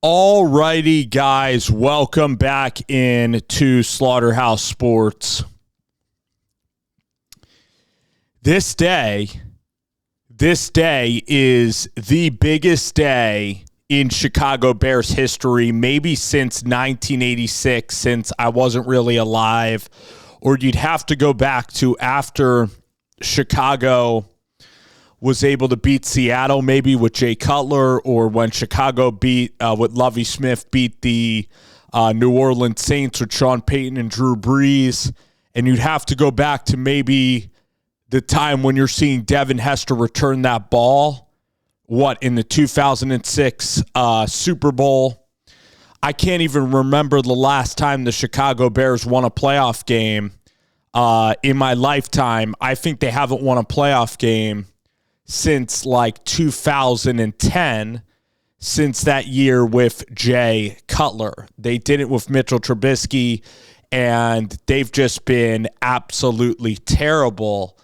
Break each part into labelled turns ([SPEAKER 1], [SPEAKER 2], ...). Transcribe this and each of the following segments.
[SPEAKER 1] All righty, guys, welcome back into Slaughterhouse Sports. This day is the biggest day in Chicago Bears history, maybe since 1986, since I wasn't really alive, or you'd have to go back to after Chicago was able to beat Seattle, maybe with Jay Cutler, or when Chicago with Lovie Smith beat the New Orleans Saints with Sean Payton and Drew Brees. And you'd have to go back to maybe the time when you're seeing Devin Hester return that ball, in the 2006 Super Bowl. I can't even remember the last time the Chicago Bears won a playoff game in my lifetime. I think they haven't won a playoff game since like 2010, since that year with Jay Cutler. They did it with Mitchell Trubisky, and they've just been absolutely terrible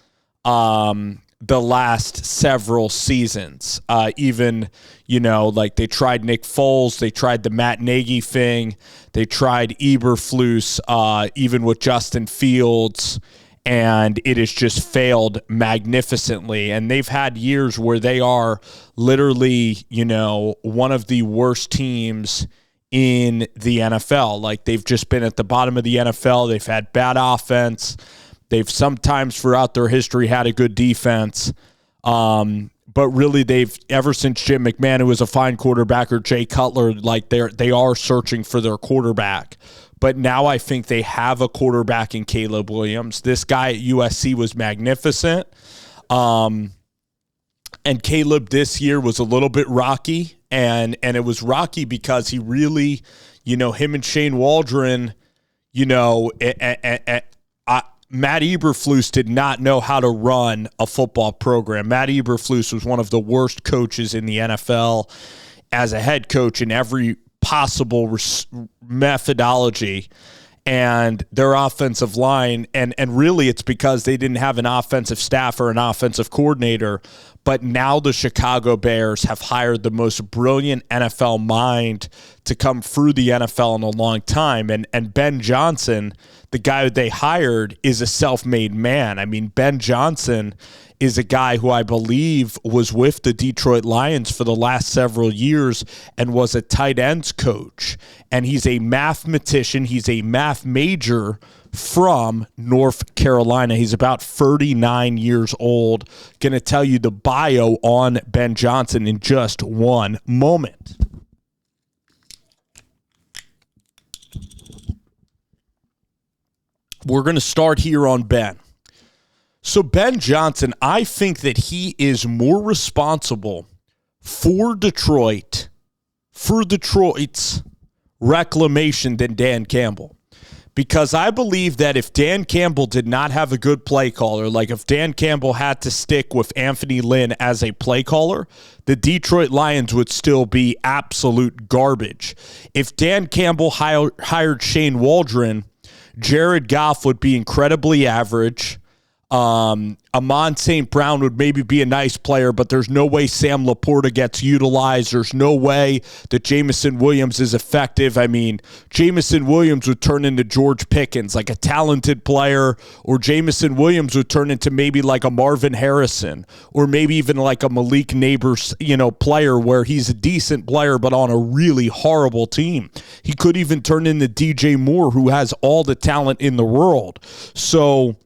[SPEAKER 1] the last several seasons. Even, they tried Nick Foles, they tried the Matt Nagy thing, they tried Eberflus, even with Justin Fields, and it has just failed magnificently. And they've had years where they are literally, one of the worst teams in the NFL. Like, they've just been at the bottom of the NFL. They've had bad offense. They've sometimes throughout their history had a good defense. But really, ever since Jim McMahon, who was a fine quarterback, or Jay Cutler, they are searching for their quarterback. But now I think they have a quarterback in Caleb Williams. This guy at USC was magnificent. And Caleb this year was a little bit rocky. And it was rocky because he really, him and Shane Waldron, Matt Eberflus did not know how to run a football program. Matt Eberflus was one of the worst coaches in the NFL as a head coach in every possible methodology, and their offensive line, and really it's because they didn't have an offensive staff or an offensive coordinator. But now the Chicago Bears have hired the most brilliant NFL mind to come through the NFL in a long time. And Ben Johnson, the guy they hired, is a self-made man. I mean, Ben Johnson is a guy who I believe was with the Detroit Lions for the last several years and was a tight ends coach. And he's a mathematician. He's a math major from North Carolina. He's about 39 years old. Going to tell you the bio on Ben Johnson in just one moment. We're going to start here on Ben. So Ben Johnson, I think that he is more responsible for Detroit's reclamation than Dan Campbell. Because I believe that if Dan Campbell did not have a good play caller, like if Dan Campbell had to stick with Anthony Lynn as a play caller, the Detroit Lions would still be absolute garbage. If Dan Campbell hired Shane Waldron, Jared Goff would be incredibly average. Amon St. Brown would maybe be a nice player, but there's no way Sam Laporta gets utilized. There's no way that Jameson Williams is effective. I mean, Jameson Williams would turn into George Pickens, like a talented player, or Jameson Williams would turn into maybe like a Marvin Harrison, or maybe even like a Malik Neighbors, player where he's a decent player, but on a really horrible team. He could even turn into DJ Moore, who has all the talent in the world. So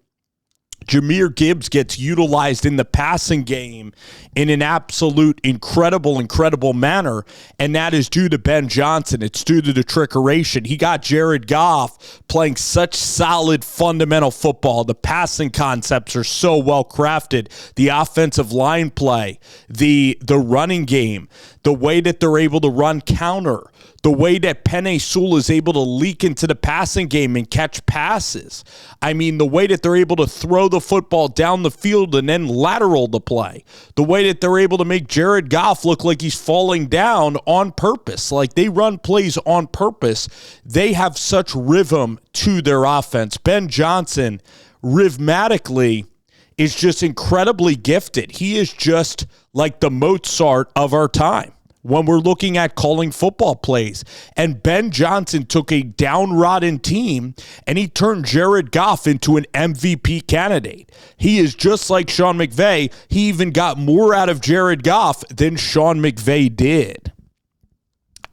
[SPEAKER 1] Jahmyr Gibbs gets utilized in the passing game in an absolute incredible manner, and that is due to Ben Johnson. It's due to the trickeration. He got Jared Goff playing such solid fundamental football. The passing concepts are so well crafted. The offensive line play, the running game, the way that they're able to run counter, the way that Penei Sewell is able to leak into the passing game and catch passes. I mean, the way that they're able to throw the football down the field and then lateral the play. The way that they're able to make Jared Goff look like he's falling down on purpose. Like, they run plays on purpose. They have such rhythm to their offense. Ben Johnson, rhythmatically, is just incredibly gifted. He is just like the Mozart of our time. when we're looking at calling football plays. And Ben Johnson took a downtrodden team and he turned Jared Goff into an MVP candidate. He is just like Sean McVay. He even got more out of Jared Goff than Sean McVay did.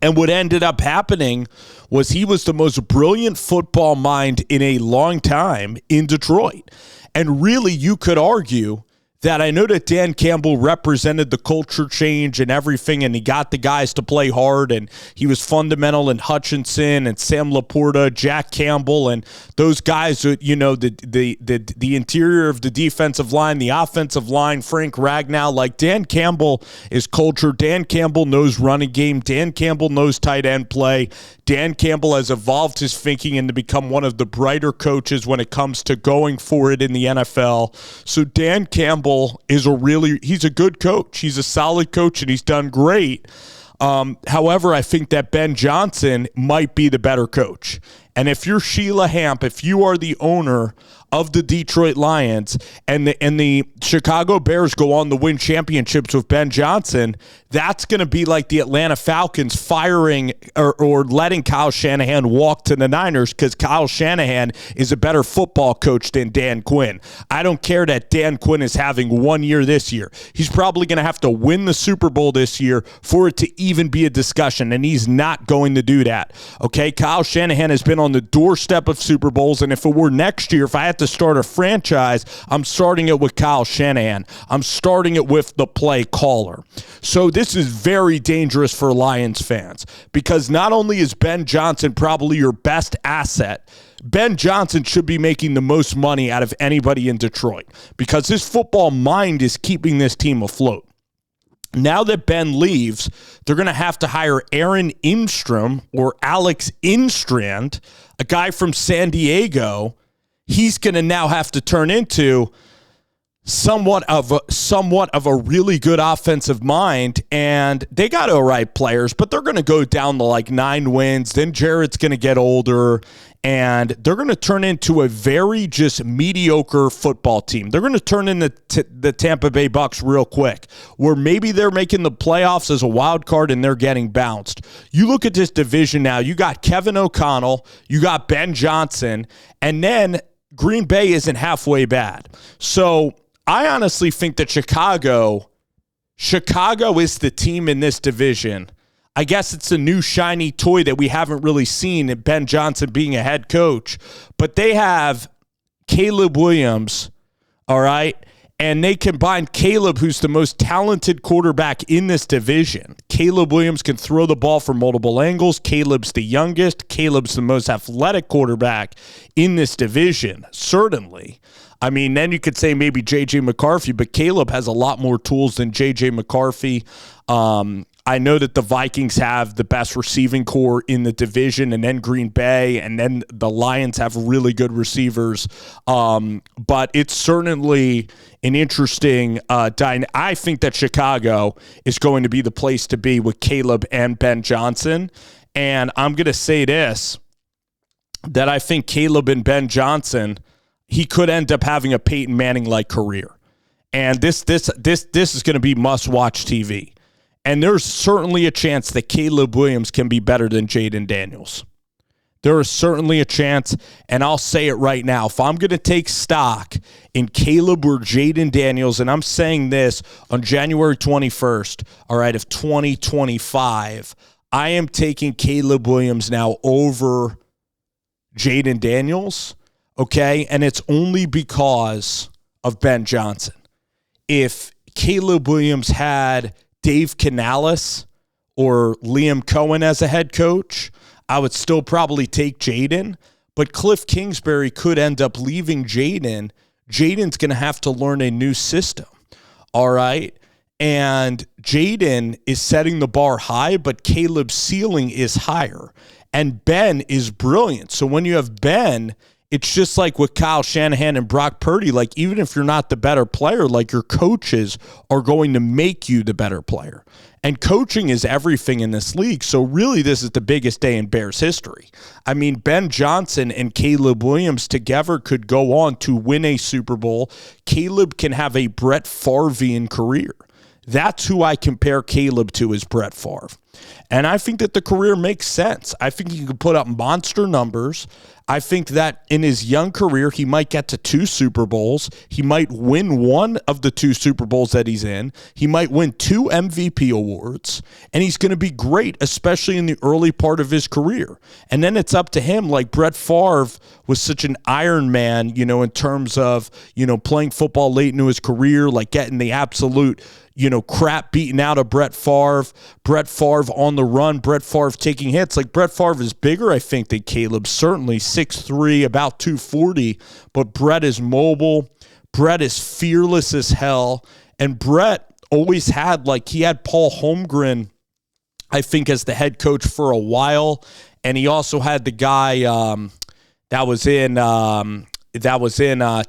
[SPEAKER 1] And what ended up happening was he was the most brilliant football mind in a long time in Detroit. And really, you could argue that I know that Dan Campbell represented the culture change and everything, and he got the guys to play hard, and he was fundamental in Hutchinson and Sam Laporta, Jack Campbell, and those guys, you know, the interior of the defensive line, the offensive line, Frank Ragnow. Like, Dan Campbell is culture. Dan Campbell knows running game. Dan Campbell knows tight end play. Dan Campbell has evolved his thinking and to become one of the brighter coaches when it comes to going for it in the NFL. So Dan Campbell he's a good coach. He's a solid coach, and he's done great. However, I think that Ben Johnson might be the better coach. And if you're Sheila Hamp, if you are the owner of the Detroit Lions and the Chicago Bears go on to win championships with Ben Johnson, that's going to be like the Atlanta Falcons firing or letting Kyle Shanahan walk to the Niners because Kyle Shanahan is a better football coach than Dan Quinn. I don't care that Dan Quinn is having 1 year this year. He's probably going to have to win the Super Bowl this year for it to even be a discussion, and he's not going to do that. Okay, Kyle Shanahan has been on the doorstep of Super Bowls, and if it were next year, if I had to start a franchise, I'm starting it with Kyle Shanahan. I'm starting it with the play caller. So this is very dangerous for Lions fans because not only is Ben Johnson probably your best asset, Ben Johnson should be making the most money out of anybody in Detroit because his football mind is keeping this team afloat. Now that Ben leaves, they're going to have to hire Aaron Imstrom or Alex Instrand, a guy from San Diego. He's going to now have to turn into somewhat of a really good offensive mind, and they got all right players, but they're going to go down to like 9 wins. Then Jared's going to get older, and they're going to turn into a very just mediocre football team. They're going to turn into the Tampa Bay Bucks real quick, where maybe they're making the playoffs as a wild card and they're getting bounced. You look at this division now, you got Kevin O'Connell, you got Ben Johnson, and then Green Bay isn't halfway bad. So I honestly think that Chicago is the team in this division. I guess it's a new shiny toy that we haven't really seen in Ben Johnson being a head coach. But they have Caleb Williams, all right? And they combine Caleb, who's the most talented quarterback in this division. Caleb Williams can throw the ball from multiple angles. Caleb's the youngest. Caleb's the most athletic quarterback in this division, certainly. I mean, then you could say maybe J.J. McCarthy, but Caleb has a lot more tools than J.J. McCarthy. I know that the Vikings have the best receiving core in the division, and then Green Bay, and then the Lions have really good receivers. But it's certainly an interesting I think that Chicago is going to be the place to be with Caleb and Ben Johnson. And I'm going to say this, that I think Caleb and Ben Johnson, he could end up having a Peyton Manning-like career. And this is going to be must-watch TV. And there's certainly a chance that Caleb Williams can be better than Jaden Daniels. There is certainly a chance, and I'll say it right now. If I'm going to take stock in Caleb or Jaden Daniels, and I'm saying this on January 21st, all right, of 2025, I am taking Caleb Williams now over Jaden Daniels, okay? And it's only because of Ben Johnson. If Caleb Williams had Dave Canales or Liam Cohen as a head coach, I would still probably take Jaden. But Cliff Kingsbury could end up leaving Jaden. Jaden's going to have to learn a new system, all right? And Jaden is setting the bar high, but Caleb's ceiling is higher. And Ben is brilliant. So when you have Ben, it's just like with Kyle Shanahan and Brock Purdy. Like, even if you're not the better player, like, your coaches are going to make you the better player. And coaching is everything in this league. So really, this is the biggest day in Bears history. I mean, Ben Johnson and Caleb Williams together could go on to win a Super Bowl. Caleb can have a Brett Favrean career. That's who I compare Caleb to, is Brett Favre. And I think that the career makes sense. I think he could put up monster numbers. I think that in his young career, he might get to 2 Super Bowls. He might win one of the 2 Super Bowls that he's in. He might win 2 MVP awards. And he's going to be great, especially in the early part of his career. And then it's up to him. Like, Brett Favre was such an Iron Man, in terms of, playing football late into his career, like getting the absolute crap beaten out of Brett Favre on the run, Brett Favre taking hits. Like, Brett Favre is bigger, I think, than Caleb, certainly 6'3", about 240, but Brett is mobile. Brett is fearless as hell. And Brett always had, he had Paul Holmgren, I think, as the head coach for a while. And he also had the guy that was in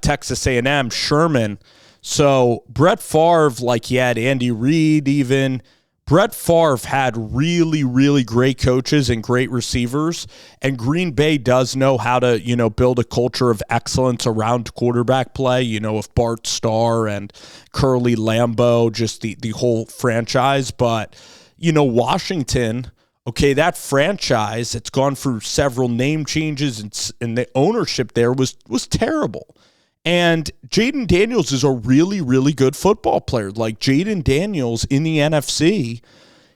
[SPEAKER 1] Texas A&M, Sherman. So Brett Favre, he had Andy Reid even. Brett Favre had really, really great coaches and great receivers. And Green Bay does know how to, build a culture of excellence around quarterback play, with Bart Starr and Curly Lambeau, just the whole franchise. But, Washington, okay, that franchise, it's gone through several name changes, and the ownership there was terrible. And Jaden Daniels is a really, really good football player. Like, Jaden Daniels in the NFC,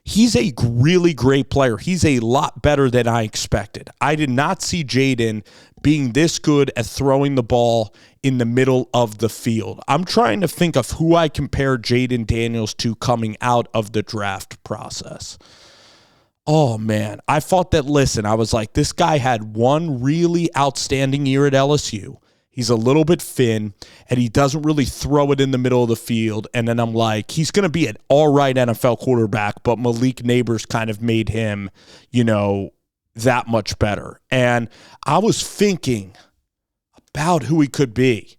[SPEAKER 1] he's a really great player. He's a lot better than I expected. I did not see Jaden being this good at throwing the ball in the middle of the field. I'm trying to think of who I compare Jaden Daniels to coming out of the draft process. Oh, man. I thought that, I was like, this guy had one really outstanding year at LSU. He's a little bit thin, and he doesn't really throw it in the middle of the field. And then I'm like, he's going to be an all right NFL quarterback, but Malik Neighbors kind of made him, that much better. And I was thinking about who he could be.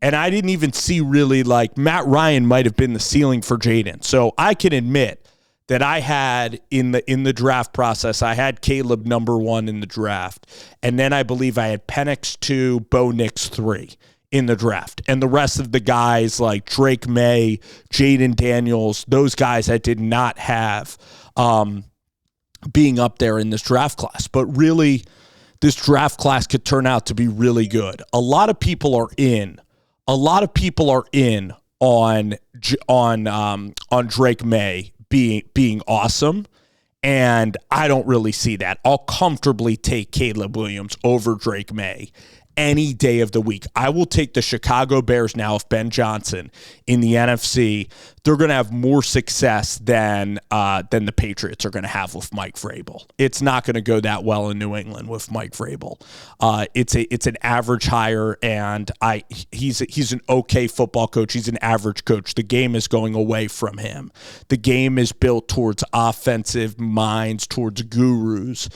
[SPEAKER 1] And I didn't even see really, Matt Ryan might have been the ceiling for Jaden. So I can admit that I had in the draft process, I had Caleb number 1 in the draft. And then I believe I had Penix 2, Bo Nix 3 in the draft. And the rest of the guys like Drake May, Jaden Daniels, those guys I did not have being up there in this draft class. But really, this draft class could turn out to be really good. A lot of people are in on Drake May being awesome, and I don't really see that. I'll comfortably take Caleb Williams over Drake May any day of the week. I will take the Chicago Bears now if Ben Johnson in the NFC. They're going to have more success than the Patriots are going to have with Mike Vrabel. It's not going to go that well in New England with Mike Vrabel. It's an average hire, and he's an okay football coach. He's an average coach. The game is going away from him. The game is built towards offensive minds, towards gurus.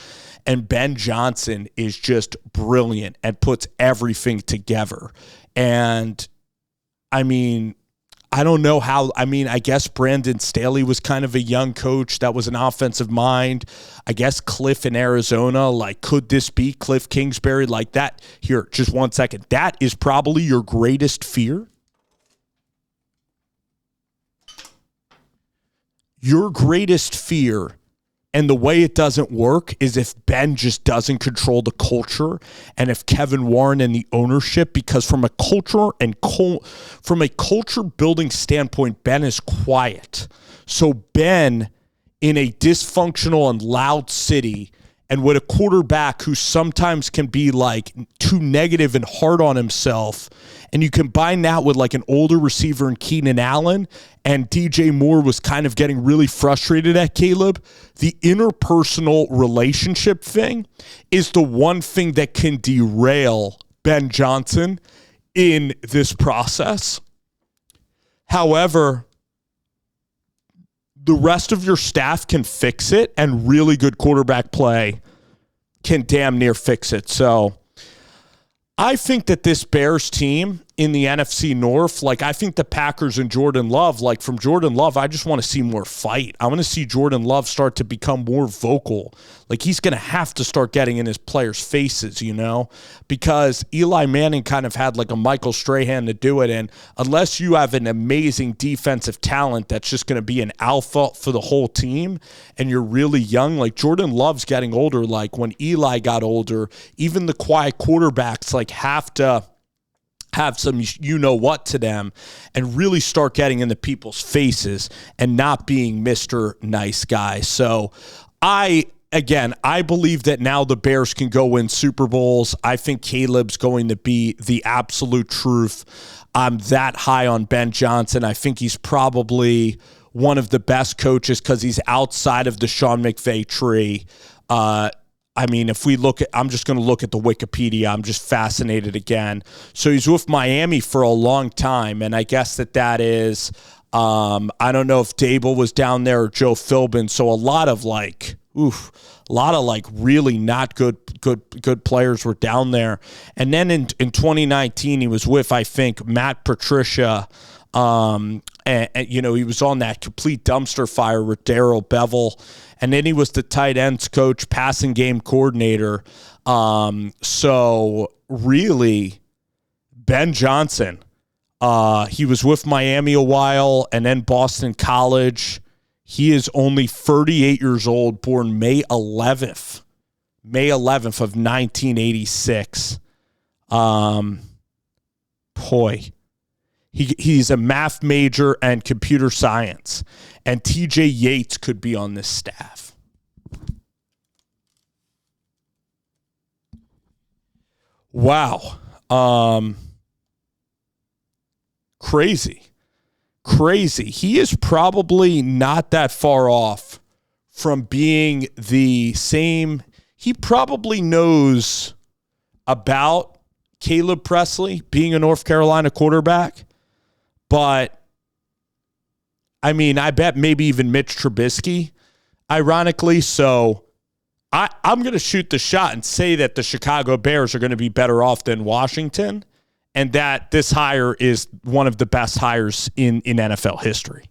[SPEAKER 1] And Ben Johnson is just brilliant and puts everything together. And, I don't know how. I guess Brandon Staley was kind of a young coach that was an offensive mind. I guess Cliff in Arizona, could this be Cliff Kingsbury like that? Here, just 1 second. That is probably your greatest fear. Your greatest fear, and the way it doesn't work, is if Ben just doesn't control the culture, and if Kevin Warren and the ownership, because from a culture building standpoint, Ben is quiet. So Ben, in a dysfunctional and loud city, and with a quarterback who sometimes can be too negative and hard on himself, and you combine that with an older receiver in Keenan Allen, and DJ Moore was kind of getting really frustrated at Caleb, the interpersonal relationship thing is the one thing that can derail Ben Johnson in this process. However, the rest of your staff can fix it, and really good quarterback play can damn near fix it. So I think that this Bears team in the NFC North. Like, I think the Packers and Jordan Love, like from Jordan Love, I just want to see more fight. I want to see Jordan Love start to become more vocal. Like, he's going to have to start getting in his players' faces, because Eli Manning kind of had like a Michael Strahan to do it. And unless you have an amazing defensive talent that's just going to be an alpha for the whole team and you're really young, like Jordan Love's getting older. Like when Eli got older, even the quiet quarterbacks like have to have some what to them and really start getting into people's faces and not being Mr. Nice Guy. So I believe that now the Bears can go win Super Bowls. I think Caleb's going to be the absolute truth. I'm that high on Ben Johnson. I think he's probably one of the best coaches because he's outside of the Sean McVay tree. If we look at, I'm just going to look at the Wikipedia. I'm just fascinated again. So he's with Miami for a long time, and I guess that is, I don't know if Dable was down there or Joe Philbin. So a lot of really not good players were down there. And then in 2019, he was with, I think, Matt Patricia. And he was on that complete dumpster fire with Darrell Bevell. And then he was the tight ends coach, passing game coordinator. So really, Ben Johnson, he was with Miami a while and then Boston College. He is only 38 years old, born May 11th of 1986. He's a math major and computer science. And TJ Yates could be on this staff. Wow. Crazy. He is probably not that far off from being the same. He probably knows about Caleb Presley being a North Carolina quarterback. But, I bet maybe even Mitch Trubisky, ironically. So I'm going to shoot the shot and say that the Chicago Bears are going to be better off than Washington, and that this hire is one of the best hires in NFL history.